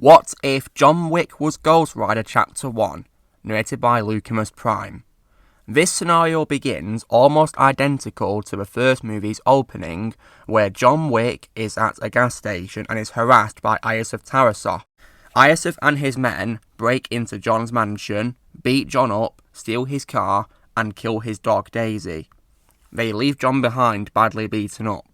What If John Wick Was Ghost Rider Chapter 1, narrated by Lucimus Prime. This scenario begins almost identical to the first movie's opening, where John Wick is at a gas station and is harassed by Iosif Tarasov. Iosif and his men break into John's mansion, beat John up, steal his car, and kill his dog Daisy. They leave John behind badly beaten up.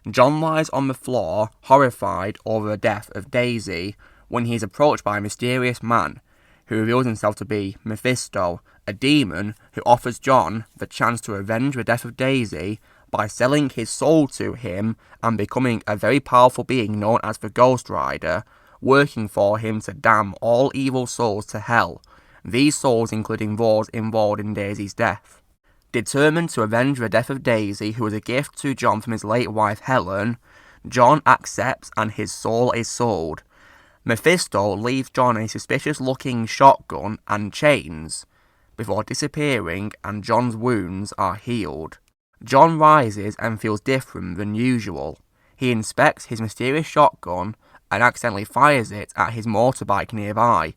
John lies on the floor, horrified over the death of Daisy, when he is approached by a mysterious man, who reveals himself to be Mephisto, a demon who offers John the chance to avenge the death of Daisy by selling his soul to him and becoming a very powerful being known as the Ghost Rider, working for him to damn all evil souls to hell, these souls including those involved in Daisy's death. Determined to avenge the death of Daisy, who was a gift to John from his late wife Helen, John accepts and his soul is sold. Mephisto leaves John a suspicious-looking shotgun and chains, before disappearing and John's wounds are healed. John rises and feels different than usual. He inspects his mysterious shotgun and accidentally fires it at his motorbike nearby,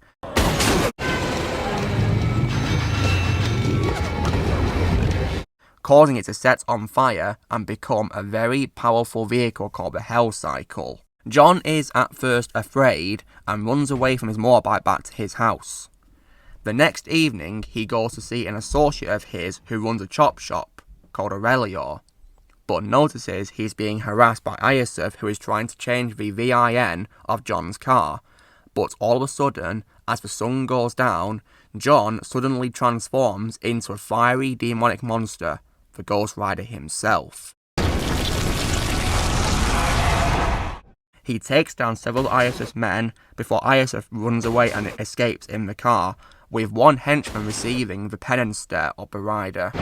causing it to set on fire and become a very powerful vehicle called the Hell Cycle. John is at first afraid and runs away from his motorbike back to his house. The next evening, he goes to see an associate of his who runs a chop shop called Aurelio, but notices he's being harassed by Iosif, who is trying to change the VIN of John's car. But all of a sudden, as the sun goes down, John suddenly transforms into a fiery demonic monster, the Ghost Rider himself. He takes down several of Iosif's men before Iosif runs away and escapes in the car, with one henchman receiving the penance stare of the rider.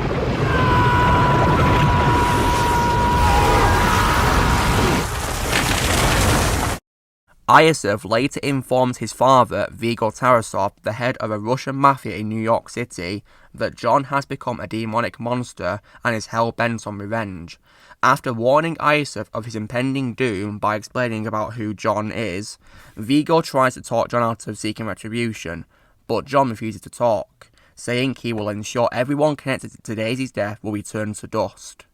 Iosif later informs his father, Vigor Tarasov, the head of a Russian mafia in New York City, that John has become a demonic monster and is hell-bent on revenge. After warning Iosif of his impending doom by explaining about who John is, Vigor tries to talk John out of seeking retribution, but John refuses to talk, saying he will ensure everyone connected to Daisy's death will be turned to dust.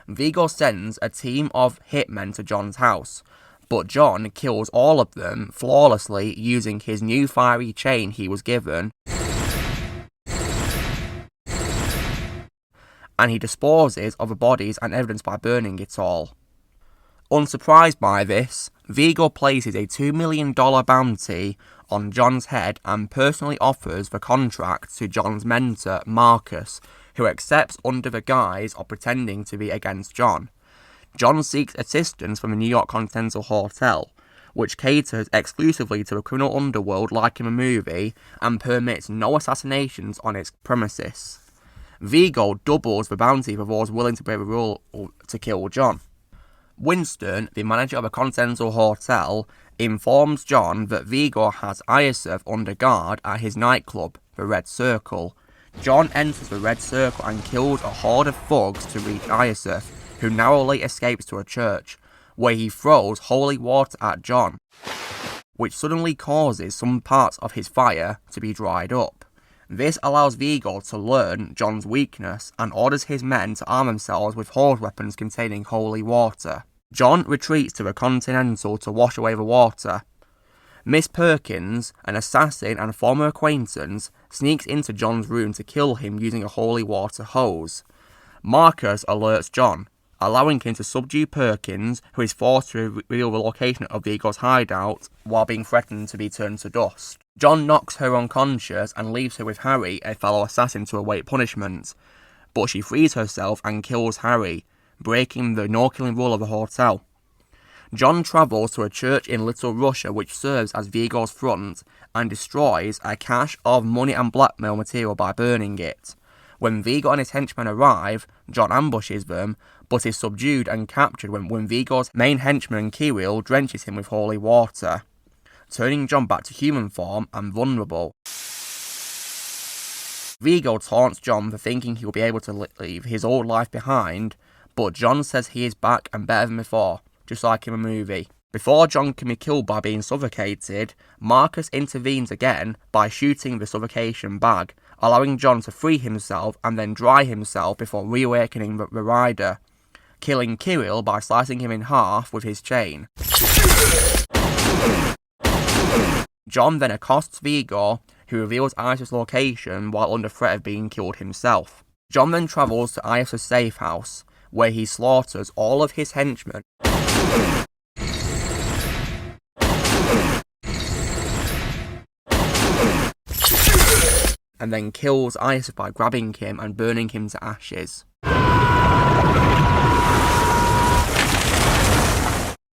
Vigor sends a team of hitmen to John's house, but John kills all of them flawlessly using his new fiery chain he was given, and he disposes of the bodies and evidence by burning it all. Unsurprised by this, Vigor places a $2 million bounty on John's head and personally offers the contract to John's mentor, Marcus, who accepts under the guise of pretending to be against John. John seeks assistance from the New York Continental Hotel, which caters exclusively to the criminal underworld like in the movie and permits no assassinations on its premises. Vigo doubles the bounty for those willing to break the rule to kill John. Winston, the manager of a Continental Hotel, informs John that Vigo has Iosif under guard at his nightclub, the Red Circle. John enters the Red Circle and kills a horde of thugs to reach Iosif, who narrowly escapes to a church, where he throws holy water at John, which suddenly causes some parts of his fire to be dried up. This allows Vigo to learn John's weakness and orders his men to arm themselves with hose weapons containing holy water. John retreats to the Continental to wash away the water. Miss Perkins, an assassin and former acquaintance, sneaks into John's room to kill him using a holy water hose. Marcus alerts John, allowing him to subdue Perkins, who is forced to reveal the location of Vigo's hideout while being threatened to be turned to dust. John knocks her unconscious and leaves her with Harry, a fellow assassin, to await punishment, but she frees herself and kills Harry, breaking the no-killing rule of the hotel. John travels to a church in Little Russia which serves as Vigo's front and destroys a cache of money and blackmail material by burning it. When Vigo and his henchmen arrive, John ambushes them, but is subdued and captured when Vigo's main henchman Kirill drenches him with holy water, turning John back to human form and vulnerable. Vigo taunts John for thinking he will be able to leave his old life behind, but John says he is back and better than before, just like in a movie. Before John can be killed by being suffocated, Marcus intervenes again by shooting the suffocation bag, allowing John to free himself and then dry himself before reawakening the rider, killing Kirill by slicing him in half with his chain. John then accosts Vigor, who reveals Isis' location while under threat of being killed himself. John then travels to Isis' safe house, where he slaughters all of his henchmen and then kills Isis by grabbing him and burning him to ashes.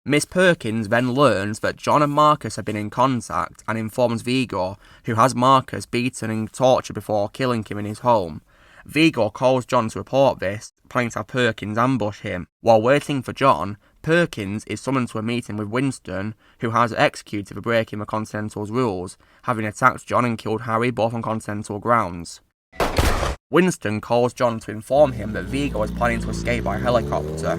Miss Perkins then learns that John and Marcus have been in contact and informs Vigor, who has Marcus beaten and tortured before killing him in his home. Vigor calls John to report this, planning to have Perkins ambush him. While waiting for John, Perkins is summoned to a meeting with Winston, who has executed for breaking the Continental's rules, having attacked John and killed Harry both on Continental grounds. Winston calls John to inform him that Vigor is planning to escape by helicopter.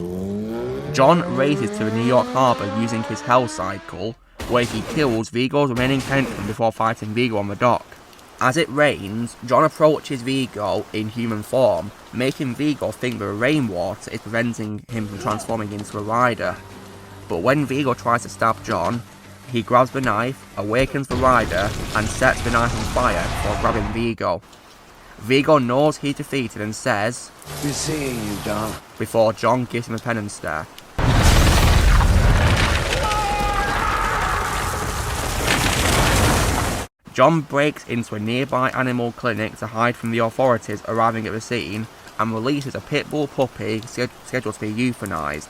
John races to the New York harbour using his Hell Cycle, where he kills Vigor's remaining henchmen before fighting Vigor on the dock. As it rains, John approaches Vigor in human form, making Vigor think the rainwater is preventing him from transforming into a rider. But when Vigor tries to stab John, he grabs the knife, awakens the rider, and sets the knife on fire before grabbing Vigor. Vigor knows he's defeated and says, "Good seeing you, John," before John gives him a penance stare. John breaks into a nearby animal clinic to hide from the authorities arriving at the scene and releases a pit bull puppy scheduled to be euthanized.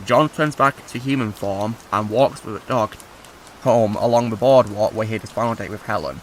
John turns back to human form and walks with the dog home along the boardwalk where he had his final date with Helen.